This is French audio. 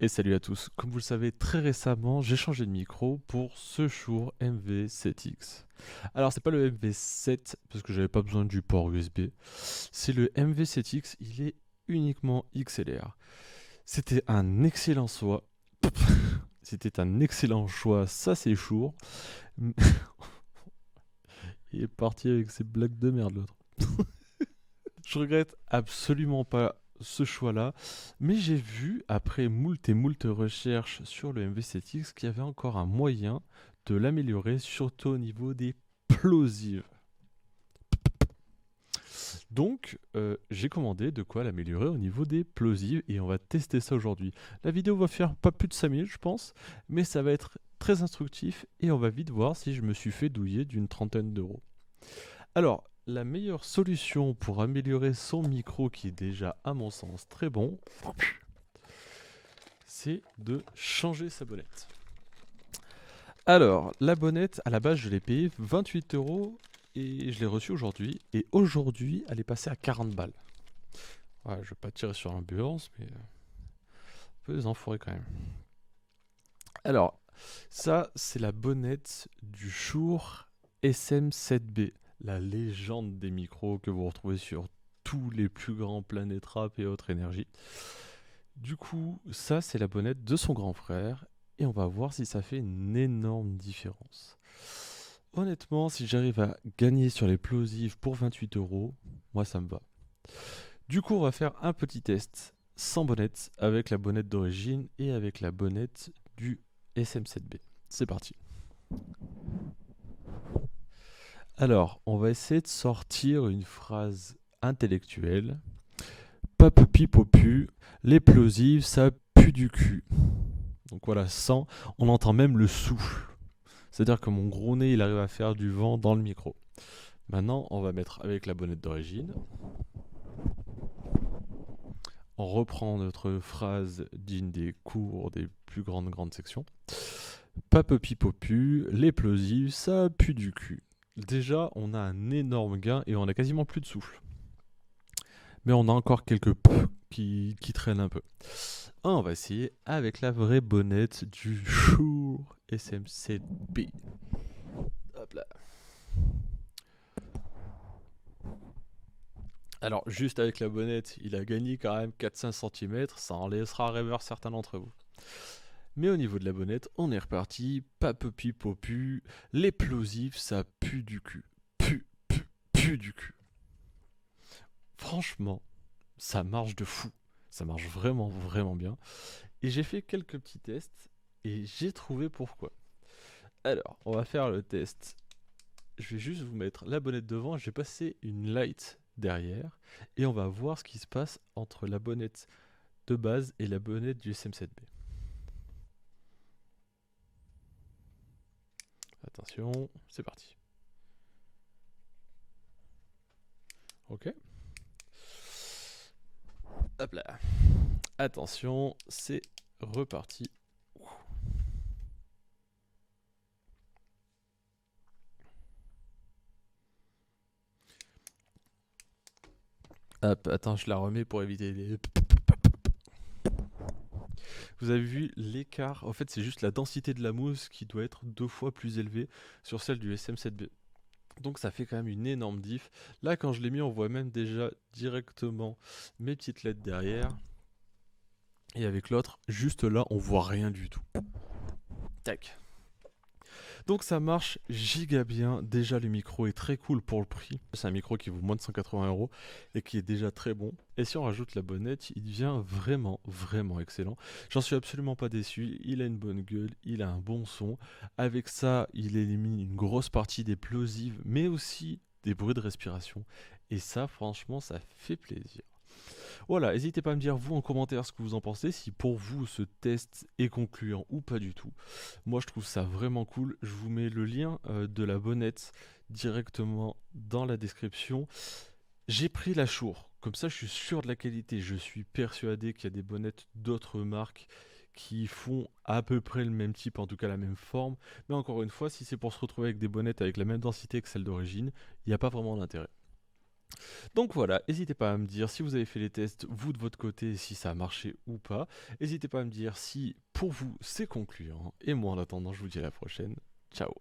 Et salut à tous. Comme vous le savez, très récemment, j'ai changé de micro pour ce Shure MV7X. Alors, c'est pas le MV7 parce que j'avais pas besoin du port USB. C'est le MV7X, il est uniquement XLR. C'était un excellent choix. C'était un excellent choix, ça c'est Shure. Il est parti avec ses blagues de merde l'autre. Je regrette absolument pas ce choix-là, mais j'ai vu, après moult et moult recherches sur le MV7X, qu'il y avait encore un moyen de l'améliorer, surtout au niveau des plosives. Donc, j'ai commandé de quoi l'améliorer au niveau des plosives et on va tester ça aujourd'hui. La vidéo va faire pas plus de 5 minutes, je pense, mais ça va être très instructif et on va vite voir si je me suis fait douiller d'une trentaine d'euros. Alors, la meilleure solution pour améliorer son micro, qui est déjà, à mon sens, très bon, c'est de changer sa bonnette. Alors, la bonnette, à la base, je l'ai payée 28 euros et je l'ai reçue aujourd'hui. Et aujourd'hui, elle est passée à 40 balles. Ouais, je vais pas tirer sur l'ambulance, mais un peu des enfoirés quand même. Alors, ça, c'est la bonnette du Shure SM7B, la légende des micros que vous retrouvez sur tous les plus grands Planet Rap et autres énergies. Du coup, ça, c'est la bonnette de son grand frère et on va voir si ça fait une énorme différence. Honnêtement, si j'arrive à gagner sur les plosives pour 28 euros, moi ça me va. Du coup, on va faire un petit test sans bonnette, avec la bonnette d'origine et avec la bonnette du SM7B. C'est parti. Alors, on va essayer de sortir une phrase intellectuelle. Papepi popu, les plosives, ça pue du cul. Donc voilà, sans, on entend même le souffle. C'est-à-dire que mon gros nez, il arrive à faire du vent dans le micro. Maintenant, on va mettre avec la bonnette d'origine. On reprend notre phrase d'une des cours des plus grandes sections. Papepi popu, les plosives, ça pue du cul. Déjà, on a un énorme gain et on a quasiment plus de souffle. Mais on a encore quelques p qui traînent un peu. On va essayer avec la vraie bonnette du Shure SM7B. Hop là. Alors, juste avec la bonnette, il a gagné quand même 4-5 cm, ça en laissera rêveur certains d'entre vous. Mais au niveau de la bonnette, on est reparti, papepi popu, les plosifs, ça pue du cul. Pue du cul. Franchement, ça marche de fou. Ça marche vraiment bien. Et j'ai fait quelques petits tests et j'ai trouvé pourquoi. Alors, on va faire le test. Je vais juste vous mettre la bonnette devant, je vais passer une light derrière et on va voir ce qui se passe entre la bonnette de base et la bonnette du SM7B. Attention, c'est parti. Ok. Hop là. Attention, c'est reparti. Hop, attends, je la remets pour éviter les... Vous avez vu l'écart, en fait c'est juste la densité de la mousse qui doit être 2 fois plus élevée sur celle du SM7B. Donc ça fait quand même une énorme diff. Là quand je l'ai mis, on voit même déjà directement mes petites lettres derrière. Et avec l'autre, juste là, on voit rien du tout. Tac. Donc ça marche giga bien. Déjà le micro est très cool pour le prix. C'est un micro qui vaut moins de 180 euros et qui est déjà très bon. Et si on rajoute la bonnette, il devient vraiment excellent. J'en suis absolument pas déçu. Il a une bonne gueule, il a un bon son. Avec ça, il élimine une grosse partie des plosives, mais aussi des bruits de respiration. Et ça, franchement, ça fait plaisir. Voilà, n'hésitez pas à me dire vous en commentaire ce que vous en pensez, si pour vous ce test est concluant ou pas du tout. Moi je trouve ça vraiment cool, je vous mets le lien de la bonnette directement dans la description. J'ai pris la Shure, comme ça je suis sûr de la qualité, je suis persuadé qu'il y a des bonnettes d'autres marques qui font à peu près le même type, en tout cas la même forme, mais encore une fois, si c'est pour se retrouver avec des bonnettes avec la même densité que celle d'origine, il n'y a pas vraiment d'intérêt. Donc voilà, n'hésitez pas à me dire si vous avez fait les tests, vous de votre côté, si ça a marché ou pas. N'hésitez pas à me dire si pour vous c'est concluant. Et moi en attendant, je vous dis à la prochaine. Ciao.